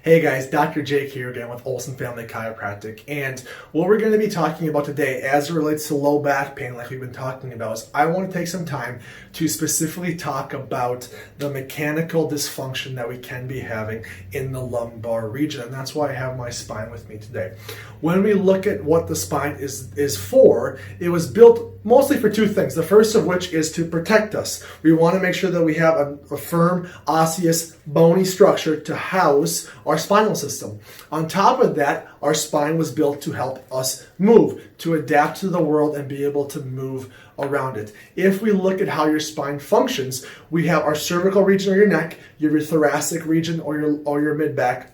Hey guys, Dr. Jake here again with Olson Family Chiropractic, and what we're going to be talking about today as it relates to low back pain like we've been talking about is I want to take some time to specifically talk about the mechanical dysfunction that we can be having in the lumbar region, and that's why I have my spine with me today. When we look at what the spine is for, it was built mostly for two things. The first of which is to protect us. We want to make sure that we have a firm, osseous, bony structure to house our spinal system. On top of that, our spine was built to help us move, to adapt to the world and be able to move around it. If we look at how your spine functions, we have our cervical region or your neck, you have your thoracic region or your mid-back,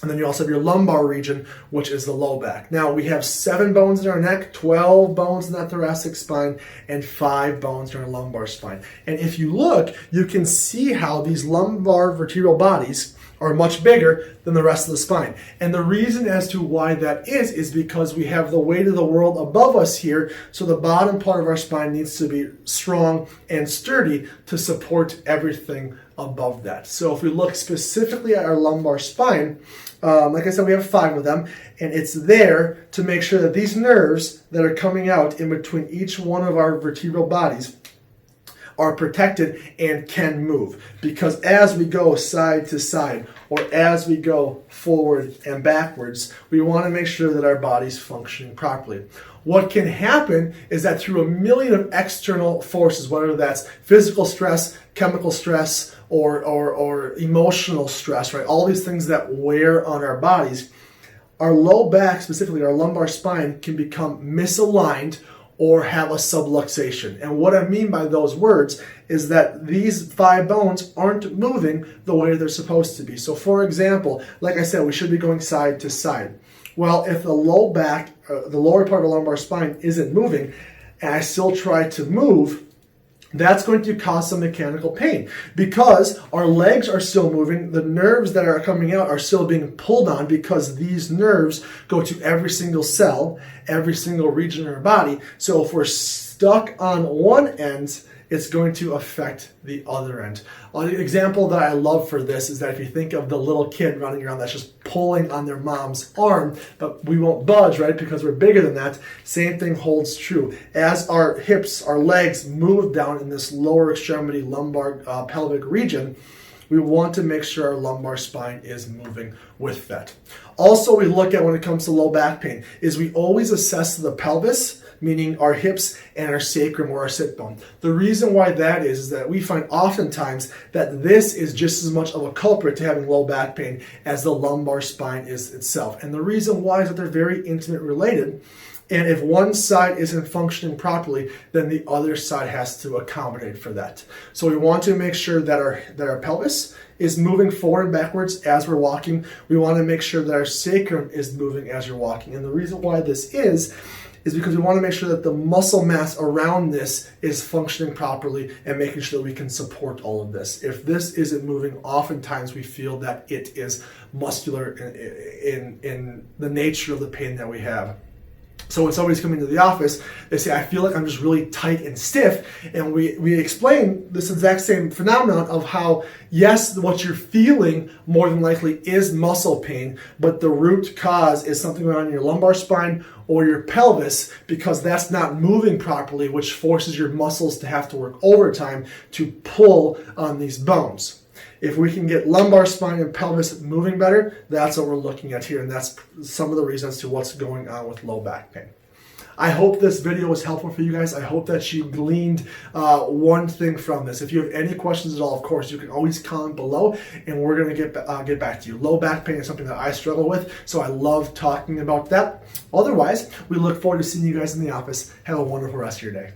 and then you also have your lumbar region, which is the low back. Now, we have 7 bones in our neck, 12 bones in that thoracic spine, and 5 bones in our lumbar spine. And if you look, you can see how these lumbar vertebral bodies are much bigger than the rest of the spine. And the reason as to why that is because we have the weight of the world above us here, so the bottom part of our spine needs to be strong and sturdy to support everything above that. So if we look specifically at our lumbar spine, like I said, we have 5 of them, and it's there to make sure that these nerves that are coming out in between each one of our vertebral bodies are protected and can move. Because as we go side to side, or as we go forward and backwards, we want to make sure that our body's functioning properly. What can happen is that through a million of external forces, whether that's physical stress, chemical stress, or emotional stress, right? All these things that wear on our bodies, our low back, specifically our lumbar spine, can become misaligned or have a subluxation. And what I mean by those words is that these 5 bones aren't moving the way they're supposed to be. So for example, like I said, we should be going side to side. Well, if the low back, the lower part of the lumbar spine isn't moving, and I still try to move, that's going to cause some mechanical pain because our legs are still moving. The nerves that are coming out are still being pulled on because these nerves go to every single cell, every single region in our body. So if we're stuck on one end, it's going to affect the other end. An example that I love for this is that if you think of the little kid running around that's just pulling on their mom's arm, but we won't budge, right? Because we're bigger than that. Same thing holds true. As our hips, our legs move down in this lower extremity lumbar pelvic region, we want to make sure our lumbar spine is moving with that. Also, we look at when it comes to low back pain is we always assess the pelvis, meaning our hips and our sacrum or our sit bone. The reason why that is that we find oftentimes that this is just as much of a culprit to having low back pain as the lumbar spine is itself. And the reason why is that they're very intimate related. And if one side isn't functioning properly, then the other side has to accommodate for that. So we want to make sure that our pelvis is moving forward and backwards as we're walking. We want to make sure that our sacrum is moving as you're walking. And the reason why this is because we want to make sure that the muscle mass around this is functioning properly and making sure that we can support all of this. If this isn't moving, oftentimes we feel that it is muscular in the nature of the pain that we have. So when somebody's coming to the office, they say, I feel like I'm just really tight and stiff. And we explain this exact same phenomenon of how, yes, what you're feeling more than likely is muscle pain, but the root cause is something around your lumbar spine or your pelvis because that's not moving properly, which forces your muscles to have to work overtime to pull on these bones. If we can get lumbar spine and pelvis moving better, that's what we're looking at here, and that's some of the reasons to what's going on with low back pain. I hope this video was helpful for you guys. I hope that you gleaned one thing from this. If you have any questions at all, of course, you can always comment below, and we're going to get back to you. Low back pain is something that I struggle with, so I love talking about that. Otherwise, we look forward to seeing you guys in the office. Have a wonderful rest of your day.